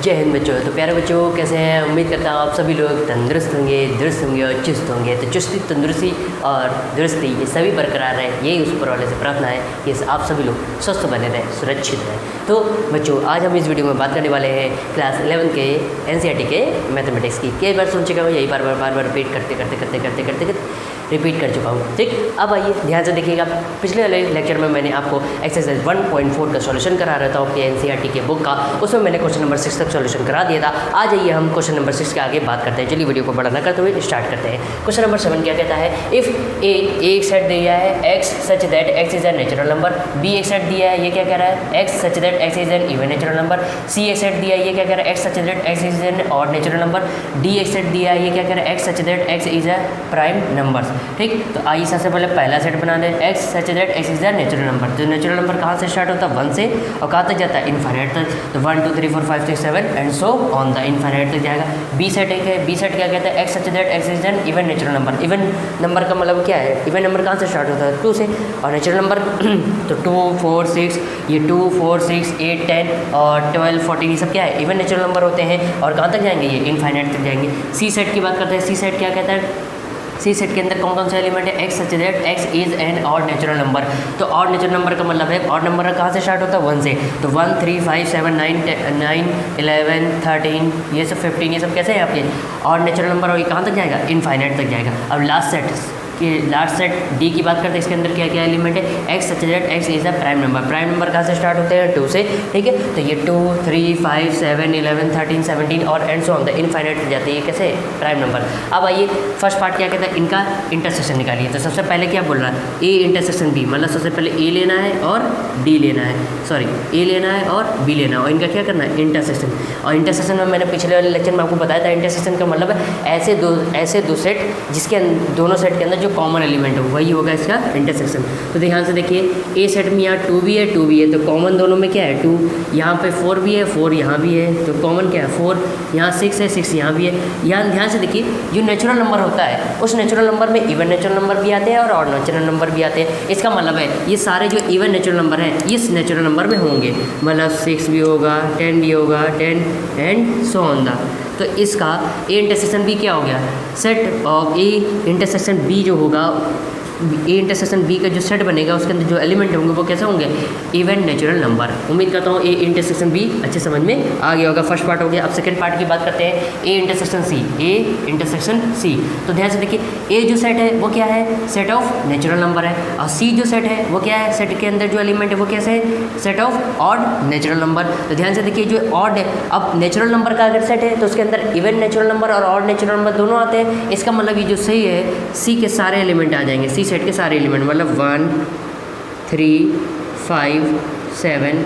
जय हिंद बच्चों। तो प्यारे बच्चों, कैसे हैं? उम्मीद करता हूँ आप सभी लोग तंदुरुस्त होंगे, दुरुस्त होंगे और चुस्त होंगे। तो चुस्ती, तंदुरुस्ती और दुरुस्ती ये सभी बरकरार रहे, यही उस ऊपर वाले से प्रार्थना है कि आप सभी लोग स्वस्थ बने रहें, सुरक्षित रहें। तो बच्चों, आज हम इस वीडियो में बात करने वाले हैं क्लास 11 के NCERT के मैथमेटिक्स की। कई बार सुन चुका हूँ, यही बार बार रिपीट करते रिपीट कर चुका हूँ। ठीक, अब आइए ध्यान से देखिएगा। पिछले वाले लेक्चर में मैंने आपको एक्सरसाइज 1.4 का सॉल्यूशन करा रहा था आपके NCERT के बुक का। उसमें मैंने क्वेश्चन नंबर 6 तक सॉल्यूशन करा दिया था। आ जाइए हम क्वेश्चन नंबर 6 के आगे बात करते हैं। चलिए वीडियो को बड़ा ना करते हुए स्टार्ट करते हैं। क्वेश्चन नंबर 7 क्या कहता है? इफ़ ए एक सेट दिया है x such that x is a natural number, B एक सेट दिया है, ये क्या कह रहा है? x such that x is an even natural number, C एक सेट दिया है, ये क्या कह रहा है? x such that x is N odd natural number, D एक सेट दिया है, ये क्या कह रहा है? x such that x is A prime number. ठीक, तो आइए सबसे पहले पहला सेट बना दें। x such that x is the natural number. तो नेचुरल नंबर कहाँ से स्टार्ट होता है? 1 से, और कहाँ तक जाता है? इनफाइनाइट तक। तो 1 2 3 4 5 6 7 and so on the infinite तक जाएगा। बी सेट एक है, बी सेट क्या कहता है? x such that x is an even natural number. Even number का मतलब क्या है? इवन नंबर कहाँ से स्टार्ट होता है? 2 से, और नेचुरल नंबर तो 2 4 6, ये 2 4 6 8 10 और 12 14 ये सब क्या है? इवन नेचुरल नंबर होते हैं। और कहाँ तक जाएंगे? ये इनफाइनाइट तक जाएंगे। सी सेट की बात करते हैं। सी सेट क्या कहता है? सी सेट के अंदर कौन कौन सा एलिमेंट है? x such that x is N odd natural number. तो ऑड नेचुरल नंबर का मतलब है, ऑड नंबर कहाँ से स्टार्ट होता है? 1 से। तो 1 3 5 7 9 11 13 ये सब 15 ये सब कैसे है आपके ऑड नेचुरल नंबर, और ये कहाँ तक जाएगा? इनफाइनाइट तक जाएगा। अब लास्ट सेट डी की बात करते हैं। इसके अंदर क्या क्या एलिमेंट है? x such that x is a prime number. Prime number कहाँ से स्टार्ट होते हैं? 2 से। ठीक है, तो ये 2 3 5 7 11 13 17 और and so on the infinite तक जाते हैं। ये कैसे प्राइम नंबर। अब आइए फर्स्ट पार्ट क्या कहता है? इनका इंटरसेक्शन निकालिए। तो सबसे पहले क्या बोल रहा है? ए इंटरसेक्शन बी, मतलब सबसे पहले ए लेना है और डी लेना है, सॉरी ए लेना है और बी लेना है, और इनका क्या करना है? इंटरसेक्शन। और इंटरसेक्शन में मैंने पिछले वाले लेक्चर में आपको बताया था, इंटरसेक्शन का मतलब है ऐसे दो सेट जिसके दोनों सेट के अंदर जो कॉमन एलिमेंट है वही होगा इसका इंटरसेक्शन। तो ध्यान से देखिए, ए सेट में यहाँ 2 भी है 2 भी है, तो कॉमन दोनों में क्या है? 2। यहाँ पे 4 भी है 4 यहाँ भी है, तो कॉमन क्या है? 4। यहाँ 6 है 6 यहाँ भी है। यहाँ ध्यान से देखिए, जो नेचुरल नंबर होता है उस नेचुरल नंबर में इवन नेचुरल नंबर भी आते हैं और ऑड नेचुरल नंबर भी आते हैं। इसका मतलब है ये सारे जो इवन नेचुरल नंबर हैं इस नेचुरल नंबर में होंगे, मतलब 6 भी होगा, 10 भी होगा, 10 एंड सो ऑन द। तो इसका ए इंटरसेक्शन बी क्या हो गया? Set of A intersection B जो होगा, ए इंटरसेक्शन बी का जो सेट बनेगा उसके अंदर जो एलिमेंट होंगे वो कैसे होंगे? Even natural number. उम्मीद करता हूँ ए इंटरसेक्शन बी अच्छे समझ में आ गया होगा। फर्स्ट पार्ट हो गया। अब सेकंड पार्ट की बात करते हैं। A intersection C, A intersection C. तो ध्यान से देखिए, ए जो सेट है वो क्या है? सेट ऑफ नेचुरल नंबर है, और सी जो सेट है वो क्या है? सेट के अंदर जो एलिमेंट है वो कैसे है? Set of odd natural number. तो ध्यान से देखिए, जो ऑड है, अब नेचुरल नंबर का अगर सेट है तो उसके अंदर इवन नेचुरल नंबर और ऑड नेचुरल नंबर दोनों आते हैं। इसका मतलब ये जो सही है, सी के सारे एलिमेंट आ जाएंगे, सी सेट के सारे एलिमेंट, मतलब 1 3 5 7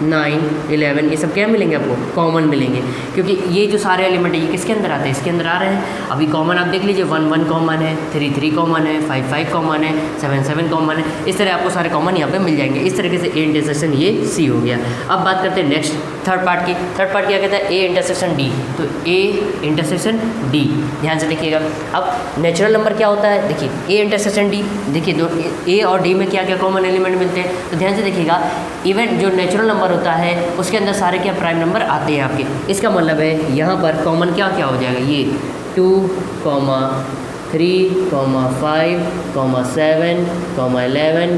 9 11 ये सब क्या मिलेंगे आपको? कॉमन मिलेंगे, क्योंकि ये जो सारे एलिमेंट है ये किसके अंदर आते हैं? इसके अंदर आ रहे हैं। अभी कॉमन आप देख लीजिए, 1 1 कॉमन है, 3 3 कॉमन है, 5 5 कॉमन है, 7 7 कॉमन है। इस तरह आपको सारे कॉमन यहाँ पे मिल जाएंगे। इस तरीके से ए इंटरसेक्शन ये सी हो गया। अब बात करते हैं नेक्स्ट थर्ड पार्ट की। थर्ड पार्ट क्या कहता है? A intersection D. तो ए इंटरसेक्शन डी, ध्यान से देखिएगा। अब नेचुरल नंबर क्या होता है? देखिए, ए इंटरसेक्शन डी, देखिए दो ए और डी में क्या क्या कॉमन एलिमेंट मिलते हैं? तो ध्यान से देखिएगा, इवन जो नेचुरल नंबर होता है उसके अंदर सारे क्या प्राइम नंबर आते हैं आपके। इसका मतलब है यहाँ पर कॉमन क्या क्या हो जाएगा? ये 2 3 5 7 11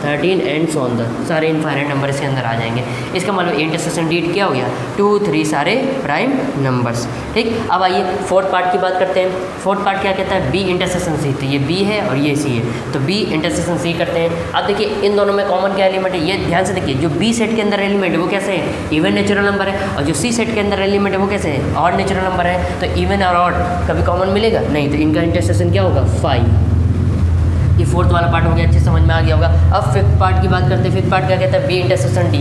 13 एंड सो ऑन द सारे इनफाइनाइट नंबर इसके अंदर आ जाएंगे। इसका मतलब इंटरसेक्शन डी क्या हो गया? 2 3 सारे प्राइम नंबर्स। ठीक, अब आइए फोर्थ पार्ट की बात करते हैं। फोर्थ पार्ट क्या कहता है? B intersection C. तो ये बी है और ये सी है, तो बी इंटरसेक्शन सी करते हैं। अब देखिए, इन दोनों में कॉमन क्या एलिमेंट है? ये ध्यान से देखिए, जो बी सेट के अंदर एलिमेंट है वो कैसे है? इवन नेचुरल नंबर है, और जो सी सेट के अंदर एलिमेंट है वो कैसे है? ऑड नेचुरल नंबर है। तो इवन और ऑड कभी कॉमन मिलेगा नहीं, तो इनका इंटरसेक्शन क्या होगा? 5। ये फोर्थ वाला पार्ट हो गया, अच्छे समझ में आ गया होगा। अब फिफ्थ पार्ट की बात करते हैं। फिफ्थ पार्ट क्या कहता है? B intersection D,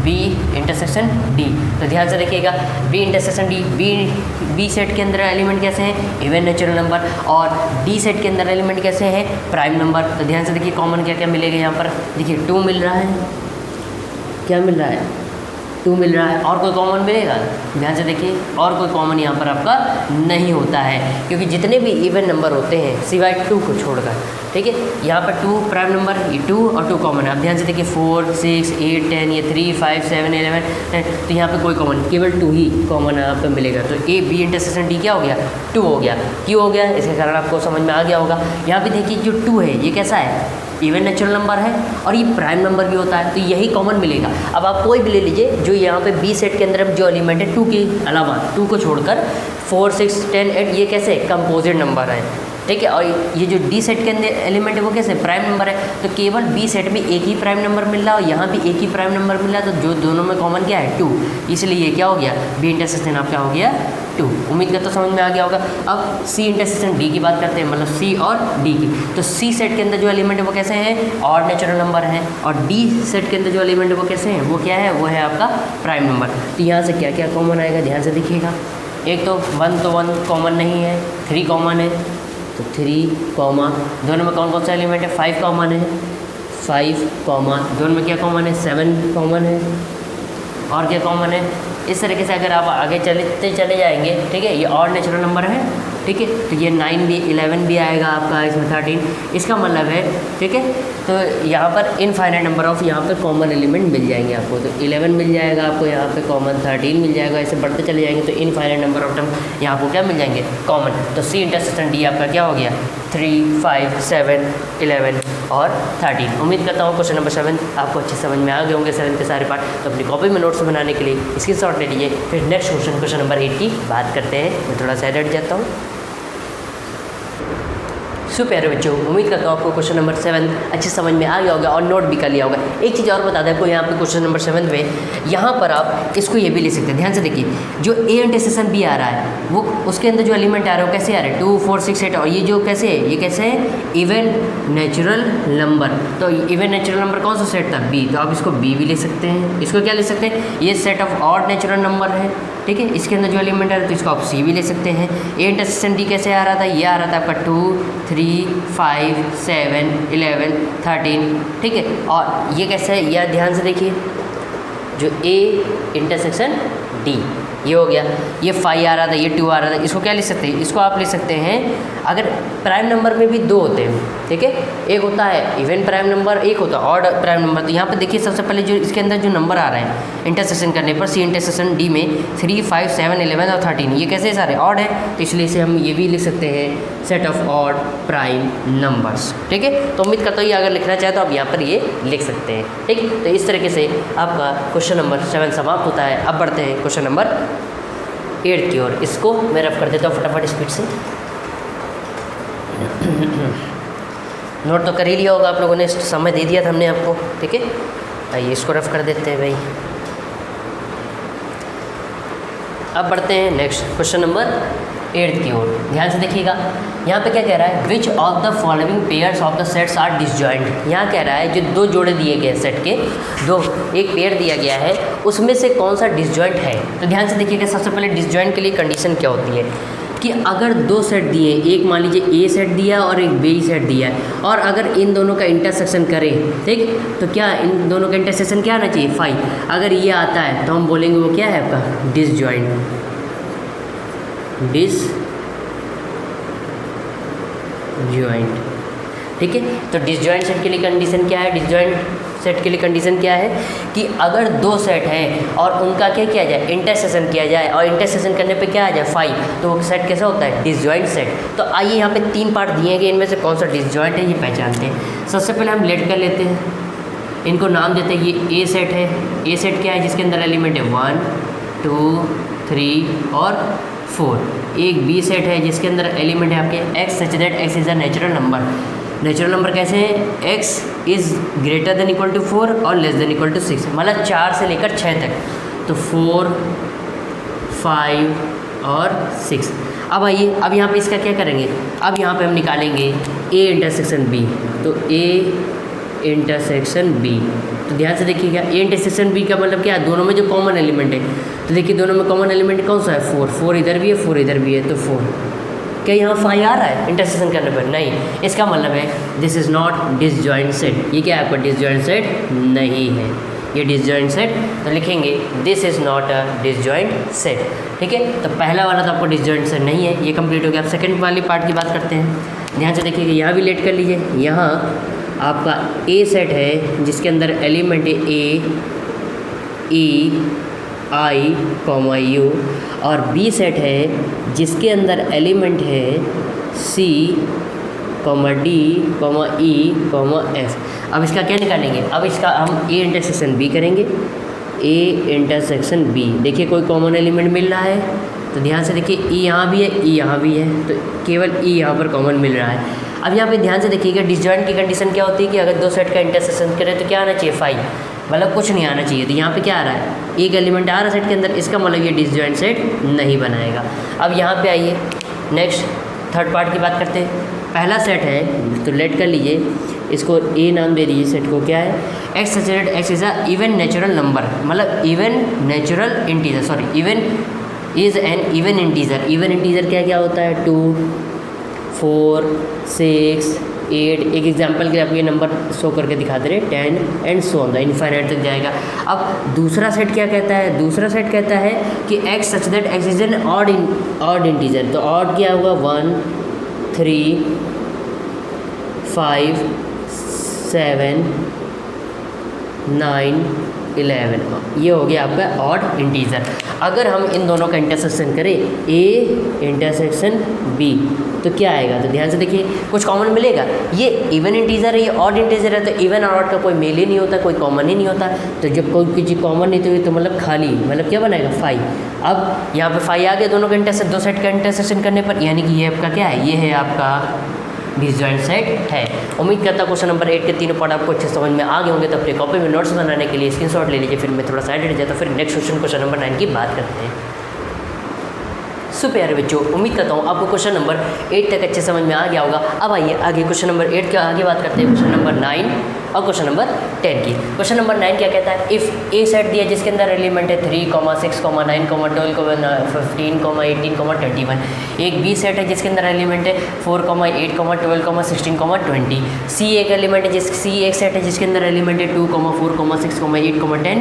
B intersection D. तो ध्यान से देखिएगा, B intersection D, B set के अंदर एलिमेंट कैसे हैं? इवन नेचुरल नंबर, और डी सेट के अंदर एलिमेंट कैसे हैं? Prime number. तो ध्यान से देखिए, कॉमन क्या क्या मिलेगा यहाँ पर? देखिए 2 मिल रहा है, क्या मिल रहा है? 2 मिल रहा है, और कोई कॉमन मिलेगा? ध्यान से देखिए, और कोई कॉमन यहाँ पर आपका नहीं होता है, क्योंकि जितने भी इवन नंबर होते हैं सिवाय 2 को छोड़कर, ठीक है, यहाँ पर 2 प्राइम नंबर, ये 2 और 2 कॉमन है। अब ध्यान से देखिए 4, 6, 8, 10, ये 3, 5, 7, 11, 10, तो यहाँ पे कोई कॉमन, केवल 2 ही कॉमन यहाँ पे मिलेगा। तो ए बी इंटरसेक्शन डी क्या हो गया? 2 हो गया। क्यों हो गया? इसके कारण आपको समझ में आ गया होगा। यहाँ पे देखिए जो 2 है ये कैसा है? इवन नेचुरल नंबर है और ये प्राइम नंबर भी होता है, तो यही कॉमन मिलेगा। अब आप कोई भी ले लीजिए जो यहाँ पे बी सेट के अंदर जो एलिमेंट है 2 के अलावा, 2 को छोड़कर 4, 6, 10, 8 ये कैसे कंपोजिट नंबर है, ठीक है। और ये जो डी सेट के अंदर एलिमेंट है वो कैसे प्राइम नंबर है, तो केवल बी सेट में एक ही प्राइम नंबर मिल रहा है और यहाँ भी एक ही प्राइम नंबर मिल रहा है, तो जो दोनों में कॉमन क्या है? 2। इसलिए ये क्या हो गया? बी इंटरसेक्शन आपका हो गया 2। उम्मीद करता समझ में आ गया होगा। अब सी इंटरसेक्शन डी की बात करते हैं, मतलब सी और डी की। तो सी सेट के अंदर जो एलिमेंट है वो कैसे हैं? ऑड नेचुरल नंबर है, और डी सेट के अंदर जो एलिमेंट है वो कैसे हैं? वो क्या है? वो है आपका प्राइम नंबर। तो यहाँ से क्या क्या कॉमन आएगा? ध्यान से देखिएगा। एक तो 1 कॉमन नहीं है, 3 कॉमन है, तो 3 कॉमा, दोनों में कौन कौन सा एलिमेंट है? 5 कॉमन है, 5 कॉमा, दोनों में क्या कॉमन है? 7 कॉमन है, और क्या कॉमन है? इस तरीके से अगर आप आगे चले जाएंगे, ठीक है, ये ऑड नेचुरल नंबर है, ठीक है, तो ये 9 भी 11 भी आएगा आपका इसमें 13, इसका मतलब है, ठीक है, तो यहाँ पर इनफाइनाइट नंबर ऑफ यहाँ पे कॉमन एलिमेंट मिल जाएंगे आपको। तो 11 मिल जाएगा आपको यहाँ पे कॉमन, 13 मिल जाएगा, ऐसे बढ़ते चले जाएंगे तो इनफाइनाइट नंबर ऑफ टर्म यहाँ आपको क्या मिल जाएंगे? कॉमन। तो सी इंटरसेक्शन डी आपका क्या हो गया? 3, 5, 7, 11 और 13। उम्मीद करता हूँ क्वेश्चन नंबर 7 आपको अच्छे समझ में आ गए होंगे, 7 के सारे पार्ट। तो अपनी कॉपी में नोट्स बनाने के लिए स्क्रीनशॉट ले लीजिए। फिर नेक्स्ट क्वेश्चन नंबर 8 की बात करते हैं। मैं थोड़ा सा हट जाता हूँ। सो प्यारे बच्चों, उम्मीद करता हूँ आपको क्वेश्चन नंबर 7 अच्छे समझ में आ गया होगा और नोट भी कर लिया होगा। एक चीज़ और बता दें आपको, यहाँ पे क्वेश्चन नंबर 7 में यहाँ पर आप इसको ये भी ले सकते हैं। ध्यान से देखिए, जो ए इंटरसेक्शन बी आ रहा है वो उसके अंदर जो एलिमेंट आ रहा है वो कैसे आ रहा है? 2, 4, 6, 8, और ये जो कैसे है? ये कैसे है? Even natural number. तो इवन नेचुरल नंबर कौन सा सेट था? बी। तो आप इसको बी भी ले सकते हैं। इसको क्या ले सकते हैं? ये set of odd natural number है, ठीक है, इसके अंदर जो एलिमेंट है तो इसको आप सी भी ले सकते हैं। ए इंटरसेक्शन डी कैसे आ रहा था? ये आ रहा था आपका 2, 3, 5, 7, 11, 13, ठीक है। और ये कैसे है? यह ध्यान से देखिए, जो ए इंटरसेक्शन डी ये हो गया, ये 5 आ रहा था, ये 2 आ रहा था, इसको क्या ले सकते हैं? इसको आप ले सकते हैं अगर प्राइम नंबर में भी 2 होते हैं, ठीक है, एक होता है इवन प्राइम नंबर, एक होता है ऑड प्राइम नंबर। तो यहाँ पे देखिए सबसे पहले जो इसके अंदर जो नंबर आ रहे हैं इंटरसेक्शन करने पर, सी इंटरसेक्शन डी में 3, 5, 7, 11 और 13, ये कैसे सारे ऑड है, तो इसलिए इसे हम ये भी लिख सकते हैं set of odd prime numbers, ठीक है। तो उम्मीद करता हूँ ये अगर लिखना चाहे तो आप यहाँ पर ये लिख सकते हैं, ठीक। तो इस तरीके से आपका क्वेश्चन नंबर 7 समाप्त होता है। अब बढ़ते हैं क्वेश्चन नंबर 8 की ओर। इसको मैं रफ कर देता हूँ फटाफट स्पीड से। नोट तो कर ही लिया होगा आप लोगों ने, समय दे दिया था हमने आपको, ठीक है। आइए इसको रफ कर देते हैं भाई। अब बढ़ते हैं नेक्स्ट क्वेश्चन नंबर 8 की ओर। ध्यान से देखिएगा, यहाँ पे क्या कह रहा है? Which of the following pairs of the sets are disjoint. यहाँ कह रहा है जो 2 जोड़े दिए गए सेट के, एक पेयर दिया गया है, उसमें से कौन सा डिसजॉइंट है। तो ध्यान से देखिएगा, सबसे पहले डिसजॉइंट के लिए कंडीशन क्या होती है कि अगर 2 सेट दिए, एक मान लीजिए ए सेट दिया और एक बी सेट दिया है, और अगर इन दोनों का इंटरसेक्शन करें, ठीक, तो क्या इन दोनों का इंटरसेक्शन क्या आना चाहिए? 5। अगर ये आता है तो हम बोलेंगे वो क्या है आपका? डिसजॉइंट। डिसजॉइंट, ठीक है। तो डिसजॉइंट सेट के लिए कंडीशन क्या है? डिसजॉइंट सेट के लिए कंडीशन क्या है कि अगर 2 सेट हैं और उनका क्या किया जाए? इंटरसेक्शन किया जाए, और इंटरसेक्शन करने पे क्या आ जाए? 5, तो वो सेट कैसा होता है? Disjoint set. तो आइए यहाँ पे 3 पार्ट दिए गए, इनमें से कौन सा डिसजॉइंट है ये पहचानते हैं। सबसे पहले हम लेट कर लेते हैं, इनको नाम देते हैं ये ए सेट है। ए सेट क्या है? जिसके अंदर एलिमेंट है 1, 2, 3 और 4। एक बी सेट है जिसके अंदर एलिमेंट है आपके X such that X is a natural number. Natural number कैसे हैं? X is greater than equal to 4 और लेस देन इक्वल टू 6, मतलब 4 से लेकर 6 तक। तो 4, 5 और 6। अब आइए, अब यहाँ पे इसका क्या करेंगे? अब यहाँ पे हम निकालेंगे ए इंटरसेक्शन बी। तो ए इंटरसेक्शन बी, तो ध्यान से देखिएगा, ए इंटरसेक्शन बी का मतलब क्या है? दोनों में जो कॉमन एलिमेंट है, तो देखिए दोनों में कॉमन एलिमेंट कौन सा है? 4। 4 इधर भी है, 4 इधर भी है, तो 4। क्या यहाँ 5 आ रहा है इंटरसेक्शन करने पर? नहीं। इसका मतलब है this is not disjoint set. ये क्या है आपका? डिसजॉइंट सेट नहीं है। ये डिसजॉइंट सेट, तो लिखेंगे this is not a disjoint set. ठीक है, तो पहला वाला तो आपको डिसजॉइंट सेट नहीं है, ये कंप्लीट हो गया। अब सेकंड वाली पार्ट की बात करते हैं। ध्यान से देखिए, यहाँ भी लेट कर लीजिए। यहाँ आपका ए सेट है जिसके अंदर एलिमेंट है a, e, i, comma u, और बी सेट है जिसके अंदर एलिमेंट है c, comma d, comma e, comma f. अब इसका क्या निकालेंगे? अब इसका हम ए इंटरसेक्शन बी करेंगे। ए इंटरसेक्शन बी, देखिए कोई कॉमन एलिमेंट मिल रहा है, तो ध्यान से देखिए ई यहाँ भी है, ई यहाँ भी है, तो केवल ई यहाँ पर कॉमन मिल रहा है। अब यहाँ पे ध्यान से देखिएगा, डिसजॉइंट की कंडीशन क्या होती है कि अगर दो सेट का इंटरसेक्शन करें तो क्या आना चाहिए? 5, मतलब कुछ नहीं आना चाहिए। तो यहाँ पे क्या आ रहा है? एक एलिमेंट आ रहा है सेट के अंदर, इसका मतलब ये डिसजॉइंट सेट नहीं बनाएगा। अब यहाँ पे आइए, नेक्स्ट थर्ड पार्ट की बात करते हैं। पहला सेट है, तो लेट कर लीजिए, इसको ए नाम दे दीजिए सेट को। क्या है? X such that x is a even natural number, मतलब even natural integer, sorry even is an even integer. Even integer क्या क्या होता है? 2, 4, 6, 8। एक एग्जांपल के आपको ये नंबर शो करके दिखा दे रहे, 10 and so on the infinite तक जाएगा। अब दूसरा सेट क्या कहता है? दूसरा सेट कहता है कि x such that x is an odd integer. तो ऑड क्या होगा? 1, 3, 5, 7, 9, 11। ये हो गया आपका ऑड इंटीजर। अगर हम इन दोनों का इंटरसेक्शन करें, ए इंटरसेक्शन बी, तो क्या आएगा? तो ध्यान से देखिए, कुछ कॉमन मिलेगा। ये इवन इंटीजर है, ये ऑड इंटीजर है, तो इवन और ऑड का कोई मेल ही नहीं होता, कोई कॉमन ही नहीं होता। तो जब कोई चीज़ कॉमन नहीं होती तो मतलब खाली, मतलब क्या बनाएगा? 5। अब यहाँ पे 5 आ गया दोनों का इंटरसेक्शन, दो सेट का इंटरसेक्शन करने पर, यानी कि ये आपका क्या है? ये है आपका डिसजॉइंट सेट है। उम्मीद करता हूँ क्वेश्चन नंबर 8 के तीनों पार्ट आपको अच्छे समझ में आ गए होंगे। तो अपनी कॉपी में नोट्स बनाने के लिए स्क्रीनशॉट ले लीजिए। फिर मैं थोड़ा साइड हट जाता हूँ, फिर नेक्स्ट क्वेश्चन नंबर 9 की बात करते हैं। सो प्यारे बच्चों, उम्मीद करता हूँ आपको क्वेश्चन नंबर 8 तक अच्छे समझ में आ गया होगा। अब आइए आगे क्वेश्चन नंबर 8 के आगे बात करते हैं, क्वेश्चन नंबर 9 और क्वेश्चन नंबर 10 की। क्वेश्चन नंबर 9 क्या कहता है? इफ़ ए सेट दिया जिसके अंदर एलिमेंट है 3, 6, 9, 12, 15, 18, 21। एक बी सेट है जिसके अंदर एलिमेंट है 4, 8, 12, 16, 20। सी एक एलिमेंट है सी एक सेट है जिसके अंदर एलिमेंट है 2, 4, 6, 8, 10,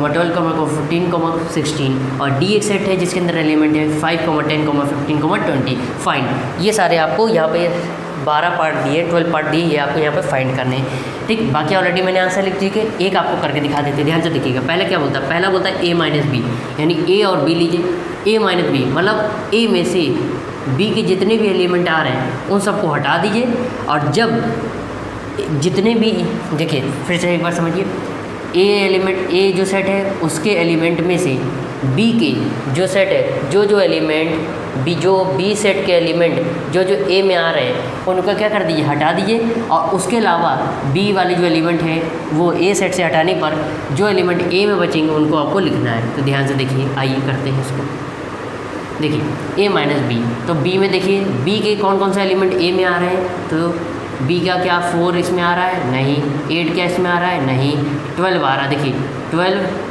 12, 15, 16। और डी एक सेट है जिसके अंदर एलिमेंट है 5, 10, 15, 20। फाइंड। ये सारे आपको यहाँ पे 12 पार्ट दिए, 12 पार्ट दिए, ये आपको यहाँ पे फाइंड करने हैं। ठीक, बाकी ऑलरेडी मैंने आंसर लिख दिए। एक आपको करके दिखा देते हैं, ध्यान से देखिएगा। पहले क्या बोलता है? पहला बोलता है a माइनस बी, यानी a और b लीजिए। a माइनस बी मतलब a में से b के जितने भी एलिमेंट आ रहे हैं उन सबको हटा दीजिए, और जब जितने भी, देखिए फिर से एक बार समझिए, a एलिमेंट, a जो सेट है उसके एलिमेंट में से b के जो सेट है, जो एलिमेंट बी सेट के एलिमेंट जो ए में आ रहे हैं उनको क्या कर दीजिए? हटा दीजिए। और उसके अलावा बी वाले जो एलिमेंट हैं वो ए सेट से हटाने पर जो एलिमेंट ए में बचेंगे उनको आपको लिखना है। तो ध्यान से देखिए, आइए करते हैं इसको। देखिए a माइनस बी, तो b में देखिए b के कौन कौन से एलिमेंट a में आ रहे हैं? तो b का क्या 4 इसमें आ रहा है? नहीं। 8 क्या इसमें आ रहा है? नहीं। 12 आ रहा है, देखिए 12,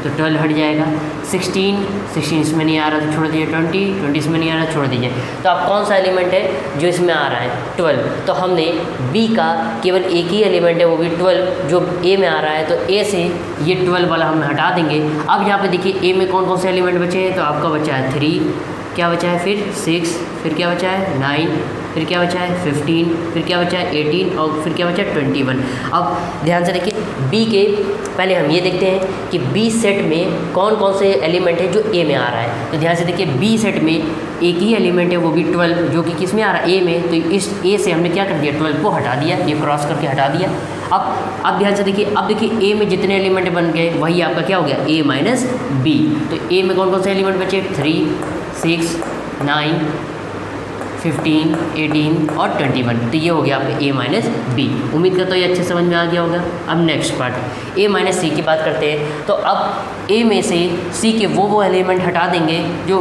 तो 12 हट जाएगा। 16 इसमें नहीं आ रहा तो छोड़ दीजिए। 20 इसमें नहीं आ रहा छोड़ दीजिए। तो अब कौन सा एलिमेंट है जो इसमें आ रहा है? 12। तो हमने b का केवल एक ही एलिमेंट है, वो भी 12 जो a में आ रहा है, तो a से ये 12 वाला हम हटा देंगे। अब यहाँ पे देखिए a में कौन कौन से एलिमेंट बचे हैं? तो आपका बचा है 3, क्या बचा है? फिर 6, फिर क्या बचा है? 9, फिर क्या बचा है? 15, फिर क्या बचा है? 18, और फिर क्या बचा है? 21। अब ध्यान से देखिए, b के पहले हम ये देखते हैं कि b सेट में कौन कौन से एलिमेंट है जो a में आ रहा है। तो ध्यान से देखिए, b सेट में एक ही एलिमेंट है, वो भी 12, जो कि किस में आ रहा है? a में। तो इस a से हमने क्या कर दिया? 12 को हटा दिया, ये क्रॉस करके हटा दिया। अब ध्यान से देखिए, अब देखिए a में जितने एलिमेंट बन गए वही आपका क्या हो गया? a minus B. तो a में कौन कौन से एलिमेंट बचे? 3, 6, 9, 15, 18 और 21। तो ये हो गया आपका a माइनस बी। उम्मीद करता हूँ ये अच्छे समझ में आ गया होगा। अब नेक्स्ट पार्ट a माइनस सी की बात करते हैं। तो अब a में से c के वो एलिमेंट हटा देंगे जो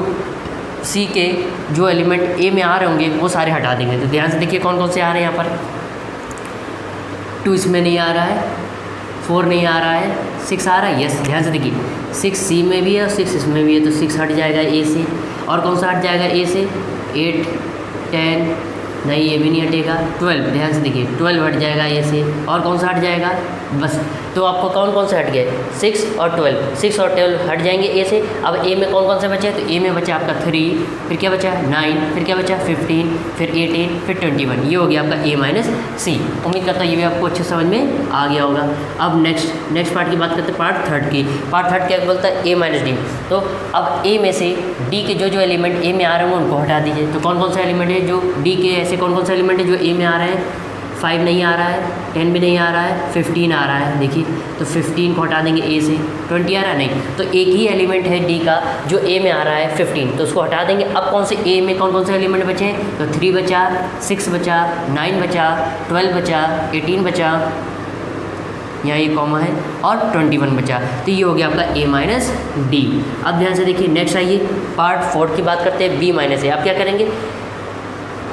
c के जो एलिमेंट a में आ रहे होंगे वो सारे हटा देंगे। तो ध्यान से देखिए कौन कौन से आ रहे हैं यहाँ पर। 2 इसमें नहीं आ रहा है, 4 नहीं आ रहा है, 6 आ रहा है, यस। ध्यान से देखिए 6 c में भी है और 6 इसमें भी है, तो 6 हट जाएगा a से। और कौन सा हट जाएगा a से? 8, 10, नहीं ये भी नहीं हटेगा। 12, ध्यान से देखिए 12 हट जाएगा a से। और कौन सा हट जाएगा? बस। तो तो आपको कौन कौन से हट गए, 6 और 12, 6 और 12 हट जाएंगे ए से। अब ए में कौन कौन से बचे, तो ए में बचा आपका 3, फिर क्या बचा 9, फिर क्या बचा 15, फिर 18, फिर 21। ये हो गया आपका ए माइनस सी। उम्मीद करता हूँ ये भी आपको अच्छे समझ में आ गया होगा। अब नेक्स्ट पार्ट की बात करते हैं, पार्ट थर्ड की। पार्ट थर्ड क्या बोलता है, ए माइनस डी। तो अब ए में से डी के जो एलिमेंट ए में आ रहे हैं उनको हटा दीजिए। तो कौन कौन सा एलिमेंट है जो डी के, ऐसे कौन कौन सा एलिमेंट है जो ए में आ रहे हैं, 5 नहीं आ रहा है, 10 भी नहीं आ रहा है, 15 आ रहा है। देखिए तो 15 को हटा देंगे ए से, 20 आ रहा है नहीं, तो एक ही एलिमेंट है डी का जो ए में आ रहा है 15, तो उसको हटा देंगे। अब कौन से ए में कौन कौन से एलिमेंट बचे हैं, तो 3 बचा, 6 बचा, 9 बचा, 12 बचा, 18 बचा, यहाँ ये कॉमा है, और 21 बचा। तो ये हो गया आपका ए माइनस डी। अब ध्यान से देखिए नेक्स्ट आइए, पार्ट 4 की बात करते हैं, बी माइनस ए। आप क्या करेंगे,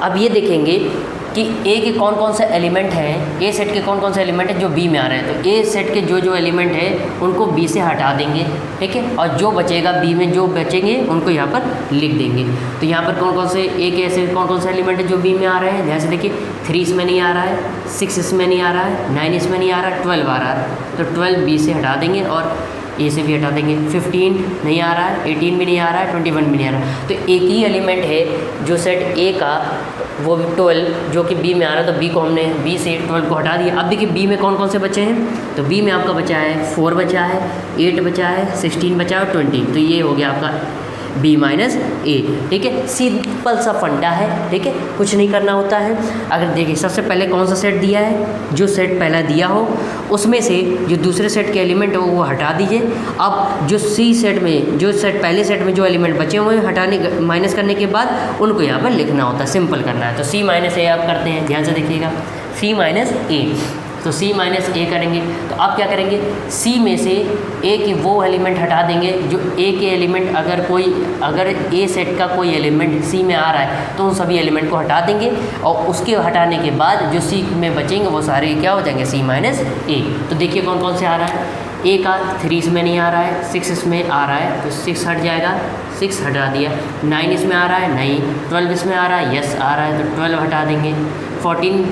अब ये देखेंगे कि ए के कौन कौन से एलिमेंट हैं, ए सेट के कौन कौन से एलिमेंट हैं जो बी में आ रहे हैं। तो ए सेट के जो एलिमेंट है उनको बी से हटा देंगे, ठीक है, और जो बचेगा बी में जो बचेंगे उनको यहाँ पर लिख देंगे। तो यहाँ पर कौन कौन से ए के ऐसे कौन कौन से एलिमेंट है जो बी में आ रहे हैं, ध्यान से देखिए 3 इसमें नहीं आ रहा है, 6 इसमें नहीं आ रहा है, 9 इसमें नहीं आ रहा है, 12 आ रहा है। तो 12 बी से हटा देंगे और ए से भी हटा देंगे। 15 नहीं आ रहा है, 18 भी नहीं आ रहा है, 21 भी नहीं आ रहा है। तो एक ही एलिमेंट है जो सेट ए का, वो 12 जो कि बी में आ रहा है, तो बी को हमने बी से 12 को हटा दिया। अब देखिए बी में कौन कौन से बचे हैं, तो बी में आपका बचा है 4 बचा है, 8 बचा है, 16 बचा है और 20। तो ये हो गया आपका बी माइनस ए, ठीक है। सिंपल सा फंडा है, ठीक है, कुछ नहीं करना होता है। अगर देखिए सबसे पहले कौन सा सेट दिया है, जो सेट पहला दिया हो उसमें से जो दूसरे सेट के एलिमेंट हो वो हटा दीजिए। अब जो सी सेट में, जो सेट पहले सेट में जो एलिमेंट बचे हुए हैं हटाने माइनस करने के बाद उनको यहाँ पर लिखना होता है, सिंपल करना है। तो सी माइनस ए आप करते हैं, ध्यान से देखिएगा, सी माइनस ए। तो सी माइनस ए करेंगे तो आप क्या करेंगे, सी में से ए के वो एलिमेंट हटा देंगे जो ए के एलिमेंट, अगर ए सेट का कोई एलिमेंट सी में आ रहा है तो उन सभी एलिमेंट को हटा देंगे, और उसके हटाने के बाद जो सी में बचेंगे वो सारे क्या हो जाएंगे, सी माइनस ए। तो देखिए कौन कौन से आ रहा है, ए का 3 इसमें नहीं आ रहा है, 6 इसमें आ रहा है, तो 6 हट जाएगा, 6 हटा दिया। 9 इसमें आ रहा है, नहीं। 12 इसमें आ रहा है, यस आ रहा है, तो 12 हटा देंगे। 14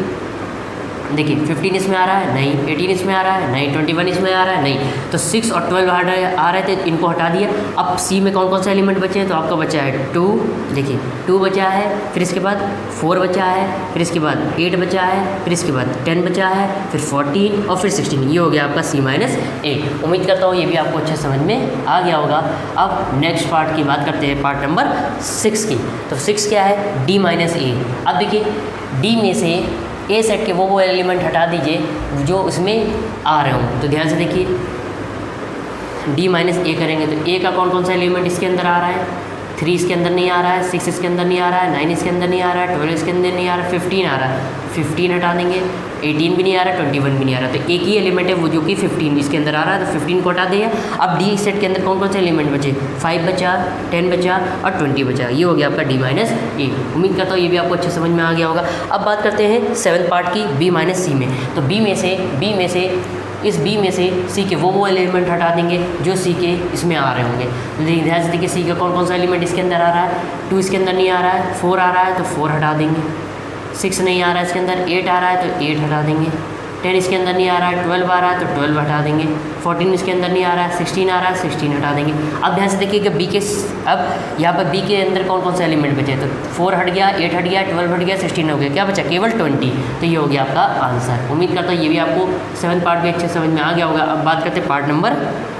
देखिए 15 इसमें आ रहा है, नहीं। 18 इसमें आ रहा है, नहीं। 21 इसमें आ रहा है, नहीं। तो 6 और 12 आ रहे थे, इनको हटा दिया। अब सी में कौन कौन से एलिमेंट बचे हैं, तो आपका बचा है 2, देखिए 2 बचा है, फिर इसके बाद 4 बचा है, फिर इसके बाद 8 बचा है, फिर इसके बाद 10 बचा है, फिर 14 और फिर 16। ये हो गया आपका सी माइनस ए। उम्मीद करता हूँ ये भी आपको अच्छे समझ में आ गया होगा। अब नेक्स्ट पार्ट की बात करते हैं, पार्ट नंबर 6 की। तो 6 क्या है, डी माइनस ए। अब देखिए डी में से ए सेट के वो एलिमेंट हटा दीजिए जो उसमें आ रहे हों। तो ध्यान से देखिए डी माइनस ए करेंगे तो ए का कौन कौन सा एलिमेंट इसके अंदर आ रहा है, 3 इसके अंदर नहीं आ रहा है, 6 इसके अंदर नहीं आ रहा है, 9 इसके अंदर नहीं आ रहा है, 12 इसके अंदर नहीं आ रहा है, 15 आ रहा है, 15 हटा देंगे। 18 भी नहीं आ रहा, 21 भी नहीं आ रहा, तो एक ही एलिमेंट है वो जो कि 15 इसके अंदर आ रहा है, तो 15 को हटा दिया। अब डी सेट के अंदर कौन कौन से एलिमेंट बचे, 5 बचा, 10 बचा और 20 बचा। ये हो गया आपका डी माइनस ए। उम्मीद करता हूँ ये भी आपको अच्छे समझ में आ गया होगा। अब बात करते हैं 7th पार्ट की, बी माइनस सी में। तो बी में से इस बी में से सी के वो एलिमेंट हटा देंगे जो सी के इसमें आ रहे होंगे। ध्यान से देखिए सी का कौन कौन सा एलिमेंट इसके अंदर आ रहा है, 2 इसके अंदर नहीं आ रहा है, 4 आ रहा है तो 4 हटा देंगे। 6 नहीं आ रहा है इसके अंदर, 8 आ रहा है तो 8 हटा देंगे। 10 इसके अंदर नहीं आ रहा है, 12 आ रहा है तो 12 हटा देंगे। 14 इसके अंदर नहीं आ रहा है, 16 आ रहा है, 16 हटा देंगे। अब ध्यान से देखिए कि बी के, अब यहाँ पर बी के अंदर कौन कौन सा एलिमेंट बचे, तो 4 हट गया, 8 हट गया, 12 हट गया, 16 हो गया, क्या बचा, केवल 20। तो ये हो गया आपका आंसर। उम्मीद करता हूँ ये भी आपको 7th पार्ट भी अच्छे समझ में आ गया होगा। अब बात करते हैं पार्ट नंबर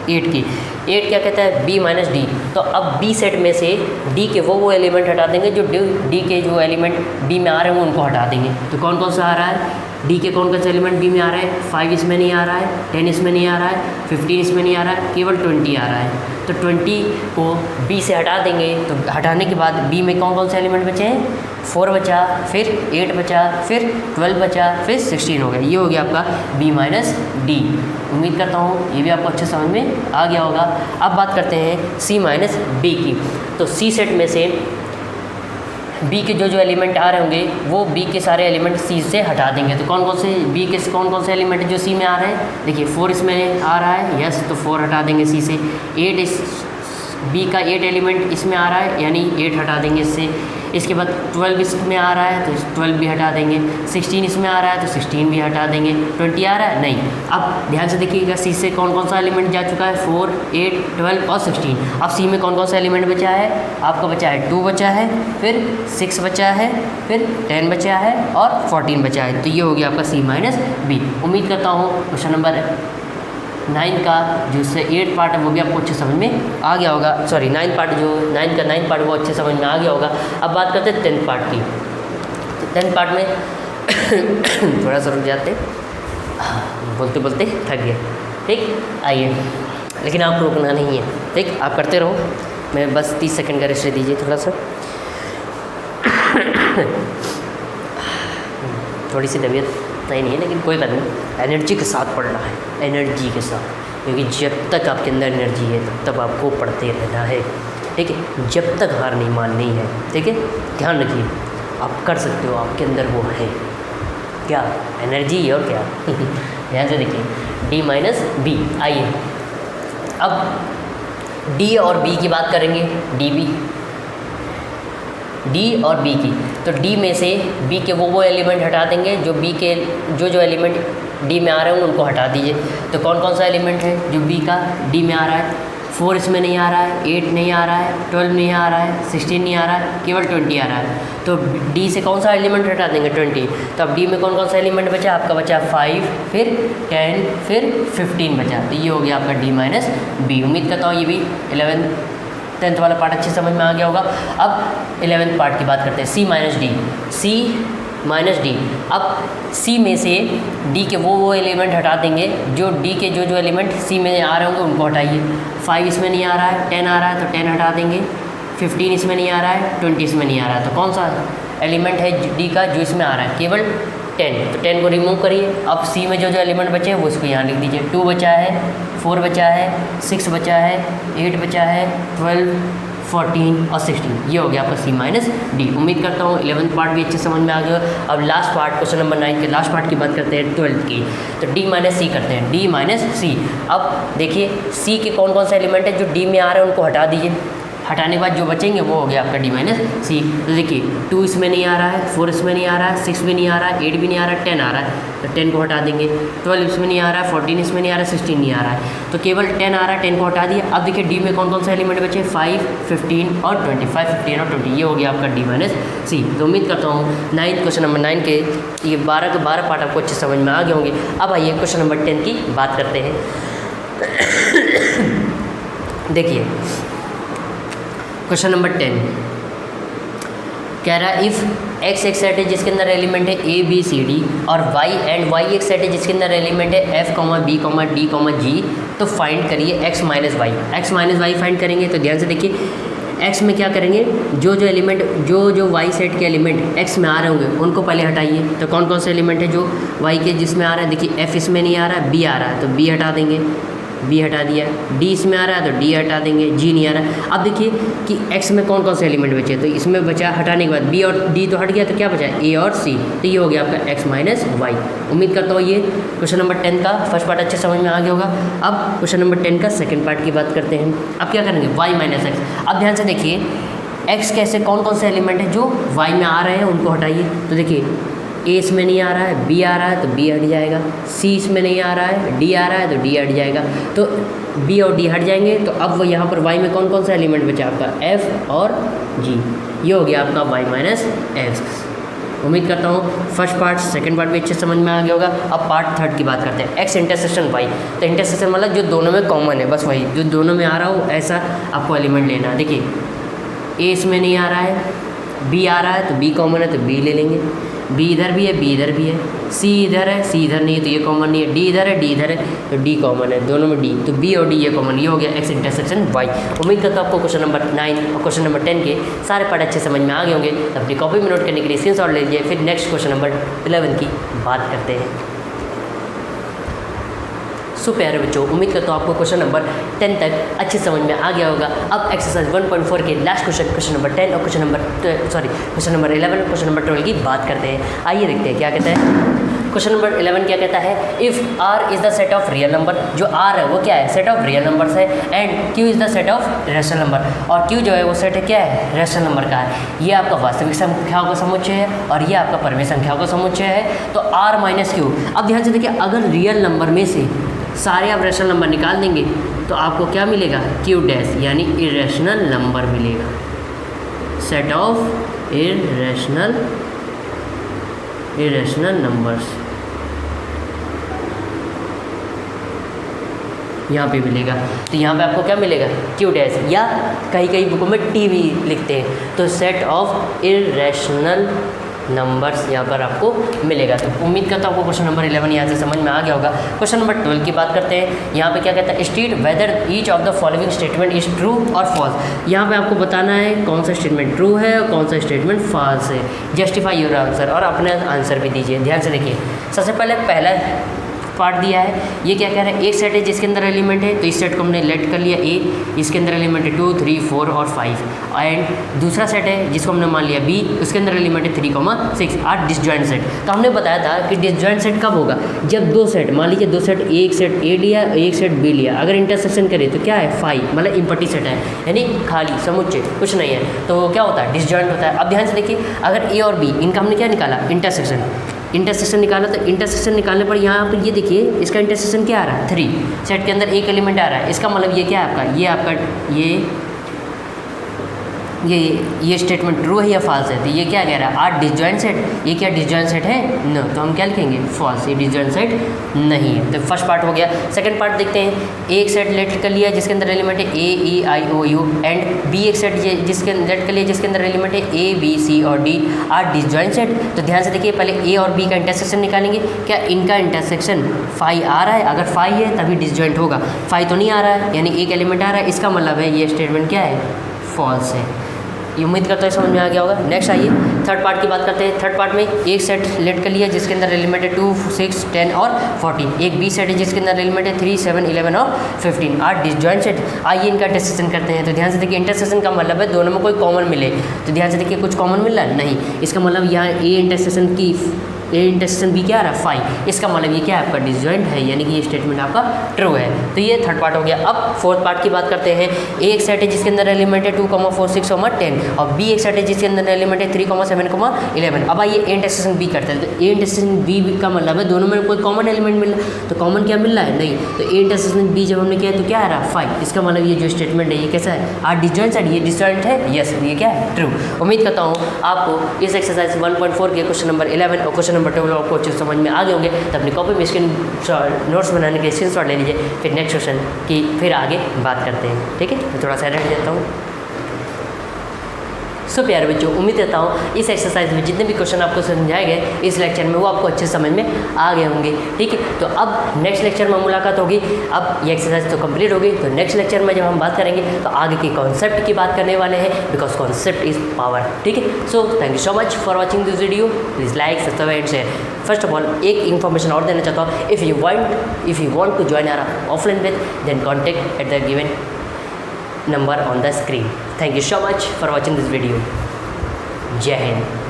8 की। 8 क्या कहता है, बी माइनस डी। तो अब बी सेट में से डी के वो एलिमेंट हटा देंगे जो डी के जो एलिमेंट बी में आ रहे हैं उनको हटा देंगे। तो कौन कौन सा आ रहा है, डी के कौन कौन से एलिमेंट बी में आ रहा है, 5 इसमें नहीं आ रहा है, 10 इसमें नहीं आ रहा है, 15 इसमें नहीं आ रहा है, केवल 20 आ रहा है। तो 20 को बी से हटा देंगे। तो हटाने के बाद बी में कौन कौन से एलिमेंट बचे हैं, 4 बचा, फिर 8 बचा, फिर 12 बचा, फिर 16 हो गया। ये हो गया आपका बी माइनस डी। उम्मीद करता हूँ ये भी आपको अच्छे समझ में आ गया होगा। अब बात करते हैं सी माइनस डी की। तो सी सेट में से बी के जो एलिमेंट आ रहे होंगे वो बी के सारे एलिमेंट सी से हटा देंगे। तो कौन कौन से बी के कौन कौन से एलिमेंट जो सी में आ रहे हैं, देखिए 4 इसमें आ रहा है, यस, तो 4 हटा देंगे सी से। 8 इस बी का 8 एलिमेंट इसमें आ रहा है, यानी 8 हटा देंगे इससे। इसके बाद 12 इसमें आ रहा है तो 12 भी हटा देंगे, 16 इसमें आ रहा है तो 16 भी हटा देंगे, 20 आ रहा है नहीं। अब ध्यान से देखिएगा सी से कौन कौन सा एलिमेंट जा चुका है, 4, 8, 12 और 16। अब सी में कौन कौन सा एलिमेंट बचा है, आपका बचा है 2 बचा है, फिर 6 बचा है, फिर 10 बचा है और 14 बचा है। तो ये हो गया आपका सी माइनस बी। उम्मीद करता हूँ क्वेश्चन नंबर 9 का जो से 8 पार्ट है वो भी आपको अच्छे समझ में आ गया होगा। सॉरी 9 पार्ट जो 9 का 9 पार्ट वो अच्छे समझ में आ गया होगा। अब बात करते हैं 10 पार्ट की। तो 10 पार्ट में थोड़ा सा रुक जाते, बोलते बोलते थक गए, ठीक। आइए, लेकिन आप रुकना नहीं है, ठीक, आप करते रहो, मैं बस 30 सेकंड का रेस्ट दीजिए थोड़ा सा। थोड़ी सी तबीयत सही नहीं है, लेकिन कोई बात नहीं, एनर्जी के साथ पढ़ना है, एनर्जी के साथ, क्योंकि जब तक आपके अंदर एनर्जी है तब तक आपको पढ़ते रहना है, ठीक है, जब तक हार नहीं माननी है, ठीक है। ध्यान रखिए, आप कर सकते हो, आपके अंदर वो है, क्या एनर्जी और क्या। ध्यान से देखिए, डी माइनस बी। आइए अब डी और बी की बात करेंगे, डी और बी की। तो डी में से बी के वो एलिमेंट हटा देंगे जो बी के जो एलिमेंट डी में आ रहे हैं उनको हटा दीजिए। तो कौन कौन सा एलिमेंट है जो बी का डी में आ रहा है, 4 इसमें नहीं आ रहा है, 8 नहीं आ रहा है, 12 नहीं आ रहा है, 16 नहीं आ रहा है, केवल 20 आ रहा है। तो डी से कौन सा एलिमेंट हटा देंगे, 20। तो अब डी में कौन कौन सा एलिमेंट बचा, आपका बचा 5, फिर 10, फिर 15 बचा। तो ये हो गया आपका डी माइनस बी। उम्मीद करता हूँ ये भी 10th वाला पार्ट अच्छे समझ में आ गया होगा। अब 11th पार्ट की बात करते हैं, सी माइनस डी, सी माइनस डी। अब सी में से डी के वो एलिमेंट हटा देंगे जो डी के जो एलिमेंट सी में आ रहे होंगे उनको हटाइए। 5 इसमें नहीं आ रहा है, 10 आ रहा है तो 10 हटा देंगे, 15 इसमें नहीं आ रहा है, 20 इसमें नहीं आ रहा है। तो कौन सा एलिमेंट है डी का जो इसमें आ रहा है, केवल 10। तो 10 को रिमूव करिए। अब सी में जो एलिमेंट बचे हैं वो इसको यहाँ लिख दीजिए। 2 बचा है, 4 बचा है, 6 बचा है, 8 बचा है, 12, 14 और 16। ये हो गया आपका सी माइनस डी। उम्मीद करता हूँ 11th पार्ट भी अच्छे समझ में आ गया। अब लास्ट पार्ट, क्वेश्चन नंबर 9 के लास्ट पार्ट की बात करते हैं 12th की। तो डी माइनस सी करते हैं, डी माइनस सी। अब देखिए सी के कौन कौन से एलिमेंट है जो डी में आ रहे हैं उनको हटा दीजिए। हटाने के बाद जो बचेंगे वो हो गया आपका डी माइनस सी। तो देखिए 2 इसमें नहीं आ रहा है, 4 इसमें नहीं आ रहा है, 6 भी नहीं आ रहा है, 8 भी नहीं आ रहा है, 10 आ रहा है तो 10 को हटा देंगे। 12 इसमें नहीं आ रहा है, 14 इसमें नहीं आ रहा है, 16 नहीं आ रहा है तो केवल 10 आ रहा है, 10 को हटा दिया। अब देखिए डी में कौन कौन सा एलिमेंट बचे, 5, 15 और 20, 5, 15 और 20। ये हो गया आपका डी माइनस सी। तो उम्मीद करता हूँ 9 क्वेश्चन नंबर 9 के ये 12 के 12 पार्ट आपको अच्छे समझ में आ गए होंगे। अब आइए क्वेश्चन नंबर 10 की बात करते हैं। देखिए क्वेश्चन नंबर 10 कह रहा है इफ़ एक्स एक सेट है जिसके अंदर एलिमेंट है ए बी सी डी और वाई एंड वाई एक सेट है जिसके अंदर एलिमेंट है एफ बी डी जी, तो फाइंड करिए X minus Y. X minus Y find करेंगे तो ध्यान से देखिए एक्स में क्या करेंगे, जो एलिमेंट जो वाई सेट के एलिमेंट एक्स में आ रहे होंगे उनको पहले हटाइए। तो कौन कौन से एलिमेंट है जो वाई के जिसमें आ रहा है, देखिए एफ इसमें नहीं आ रहा है, बी आ रहा है तो बी हटा देंगे, बी हटा दिया। डी इसमें आ रहा है तो डी हटा देंगे, जी नहीं आ रहा है। अब देखिए कि एक्स में कौन कौन से एलिमेंट बचे, तो इसमें बचा हटाने के बाद बी और डी तो हट गया तो क्या बचा ए और सी। तो ये हो गया आपका एक्स माइनस वाई। उम्मीद करता हूँ ये क्वेश्चन नंबर 10 का फर्स्ट पार्ट अच्छे समझ में आ गया होगा। अब क्वेश्चन नंबर 10 का सेकेंड पार्ट की बात करते हैं। अब क्या करेंगे, वाई माइनस एक्स। अब ध्यान से देखिए एक्स कैसे कौन कौन से एलिमेंट है जो वाई में आ रहे हैं उनको हटाइए। तो देखिए ए इसमें नहीं आ रहा है, बी आ रहा है तो बी हट जाएगा, सी इसमें नहीं आ रहा है, डी आ रहा है तो डी हट जाएगा। तो बी और डी हट जाएंगे तो अब वो यहाँ पर वाई में कौन कौन सा एलिमेंट बचा आपका एफ और जी। ये हो गया आपका वाई माइनस एक्स। उम्मीद करता हूँ फर्स्ट पार्ट सेकंड पार्ट भी अच्छे समझ में आ गया होगा। अब पार्ट थर्ड की बात करते हैं, एक्स इंटरसेक्शन वाई। तो इंटरसेक्शन मतलब जो दोनों में कॉमन है, बस वही जो दोनों में आ रहा हो ऐसा आपको एलिमेंट लेना है। देखिए ए इसमें नहीं आ रहा है, बी आ रहा है तो बी कॉमन है तो बी ले लेंगे, बी इधर भी है बी इधर भी है, सी इधर है सी इधर नहीं है तो ये कॉमन नहीं है, डी इधर है डी इधर है तो डी कॉमन है, दोनों में डी तो बी और डी ये कॉमन। ये हो गया एक्स इंटरसेक्शन वाई। उम्मीद करता हूँ आपको क्वेश्चन नंबर 9 और क्वेश्चन नंबर 10 के सारे पार्ट अच्छे समझ में आ गए होंगे। तो अपनी कॉपी में नोट करने के लिए स्क्रीनशॉट ले लीजिए। फिर नेक्स्ट क्वेश्चन नंबर 11 की बात करते हैं। सो प्यारे बच्चों, उम्मीद करता हूँ आपको क्वेश्चन नंबर 10 तक अच्छे समझ में आ गया होगा। अब एक्सरसाइज 1.4 के लास्ट क्वेश्चन नंबर 10 और क्वेश्चन नंबर 11 क्वेश्चन नंबर 12 की बात करते हैं। आइए देखते हैं क्या कहते हैं क्वेश्चन नंबर 11 क्या कहता है, if R is the set of real number, जो आर है वो क्या है, सेट ऑफ रियल नंबर्स है, and Q is the set of rational number, और क्यू जो है वो सेट है क्या है, रैशनल नंबर का है। ये आपका वास्तविक संख्याओं का समुच्चय है और ये आपका परिमेय संख्याओं का समुच्चय है। तो आर माइनस क्यू, अब ध्यान से देखिए, अगर रियल नंबर में से सारे आप रैशनल नंबर निकाल देंगे तो आपको क्या मिलेगा, क्यू डैश, यानी इरेशनल नंबर मिलेगा, सेट ऑफ इरेशनल नंबर्स यहाँ पे मिलेगा। तो यहाँ पे आपको क्या मिलेगा, क्यू डैश, या कहीं कहीं बुकों में टी भी लिखते हैं, तो सेट ऑफ इरेशनल नंबर्स यहाँ पर आपको मिलेगा। तो उम्मीद करता हूँ आपको क्वेश्चन नंबर 11 यहाँ से समझ में आ गया होगा। क्वेश्चन नंबर 12 की बात करते हैं। यहाँ पे क्या कहता है, state whether each of the following statement is true और फॉल्स। यहाँ पे आपको बताना है कौन सा स्टेटमेंट ट्रू है और कौन सा स्टेटमेंट फॉल्स है। जस्टिफाई योर आंसर, और अपने आंसर भी दीजिए। ध्यान से देखिए, सबसे पहले पहला पार्ट दिया है, ये क्या कह रहा है, एक सेट है जिसके अंदर एलिमेंट है, तो इस सेट को हमने लेट कर लिया ए, इसके अंदर एलिमेंट है 2, 3, 4 और 5, एंड दूसरा सेट है जिसको हमने मान लिया बी, उसके अंदर एलिमेंट है 3, 6, 8 डिसजॉइंट सेट। तो हमने बताया था कि डिसजॉइंट सेट कब होगा, जब दो सेट, मान लीजिए दो सेट, एक सेट ए लिया एक सेट बी लिया, अगर इंटरसेक्शन करें तो क्या है, 5, मतलब इम्पटी सेट है, यानी खाली समुच्चय कुछ नहीं है, तो क्या होता है, डिसजॉइंट होता है। अब ध्यान से देखिए, अगर ए और बी, इनका हमने क्या निकाला, इंटरसेक्शन निकाला, तो इंटरसेक्शन निकालने पर यहाँ पर ये देखिए, इसका इंटरसेक्शन क्या आ रहा है, 3, सेट के अंदर एक एलिमेंट आ रहा है, इसका मतलब ये क्या है आपका, ये स्टेटमेंट ट्रू है या फॉल्स है। तो ये क्या कह रहा है, 8 डिसजॉइंट सेट, ये क्या डिसजॉइंट सेट है, नो, तो हम क्या लिखेंगे, फॉल्स, ये डिसजॉइंट सेट नहीं है। तो फर्स्ट पार्ट हो गया। सेकंड पार्ट देखते हैं, एक सेट लेट कर लिया जिसके अंदर एलिमेंट है a, e, I, O, you, and B एक सेट जिसके लेट कर लिया जिसके अंदर एलिमेंट है ए, बी, सी और डी, 8 डिसजॉइंट सेट। तो ध्यान से देखिए, पहले ए और बी का इंटरसेक्शन निकालेंगे, क्या इनका इंटरसेक्शन 5 आ रहा है, अगर 5 है तभी डिसजॉइंट होगा, 5 तो नहीं आ रहा है, यानी एक एलिमेंट आ रहा है, इसका मतलब है ये स्टेटमेंट क्या है, फॉल्स है। ये उम्मीद करता है समझ में आ गया होगा। नेक्स्ट आइए थर्ड पार्ट की बात करते हैं। थर्ड पार्ट में एक सेट लेट कर लिया जिसके अंदर एलिमेंट है 2, 6, 10 और 14, एक बी सेट है जिसके अंदर एलिमेंट है 3, 7, 11 और 15, 8 डिसजॉइंट सेट। आइए इनका इंटरसेक्शन करते हैं। तो ध्यान से देखिए, इंटरसेक्शन का मतलब है दोनों में कोई कॉमन मिले। तो ध्यान से देखिए, कुछ कॉमन मिल रहा है नहीं, इसका मतलब यहाँ ए इंटरसेक्शन बी क्या आ रहा है, 5, इसका मतलब ये क्या है, आपका डिसजॉइंट है, यानी कि ये स्टेटमेंट आपका ट्रू है। तो ये थर्ड पार्ट हो गया। अब फोर्थ पार्ट की बात करते हैं। ए एक सेट है जिसके अंदर एलिमेंट है 2, 4, 6, 10 और बी एक सेट है जिसके अंदर एलिमेंट है 3, 7, 11। अब आइए इंटरसेक्शन बी करते हैं। तो ए इंटरसेक्शन बी का मतलब है दोनों में कोई कॉमन एलिमेंट मिल रहा है। तो कॉमन क्या मिल रहा है, नहीं, तो ए इंटरसेक्शन बी जब हमने किया तो क्या आ रहा है, 5, इसका मतलब ये जो स्टेटमेंट है ये कैसा है, 8 डिसजॉइंट सेट, ये डिसजॉइंट है, यस, ये क्या है, ट्रू। उम्मीद करता हूँ आपको इस एक्सरसाइज 1.4 के क्वेश्चन नंबर 11 और क्वेश्चन नंबर 12 आपको अच्छे समझ में आ गए होंगे। तो अपनी कॉपी में स्क्रीन नोट्स बनाने के स्क्रीनशॉट ले लीजिए, फिर नेक्स्ट क्वेश्चन की फिर आगे बात करते हैं, ठीक है। मैं थोड़ा सा हट जाता हूँ। सो प्यारे बच्चों, उम्मीद करता हूँ इस एक्सरसाइज में जितने भी क्वेश्चन आपको समझाए गए इस लेक्चर में वो आपको अच्छे समझ में आ गए होंगे, ठीक है। तो अब नेक्स्ट लेक्चर में मुलाकात होगी। अब ये एक्सरसाइज तो कंप्लीट हो गई, तो नेक्स्ट लेक्चर में जब हम बात करेंगे तो आगे के कॉन्सेप्ट की बात करने वाले हैं, बिकॉज कॉन्सेप्ट इज पावर, ठीक है। So thank you so much for watching this video. Please like, subscribe and share. First of all एक इन्फॉर्मेशन और देना चाहता हूँ, if you want to join our offline batch then contact at the given number on the screen. Thank you so much for watching this video. Jai Hind.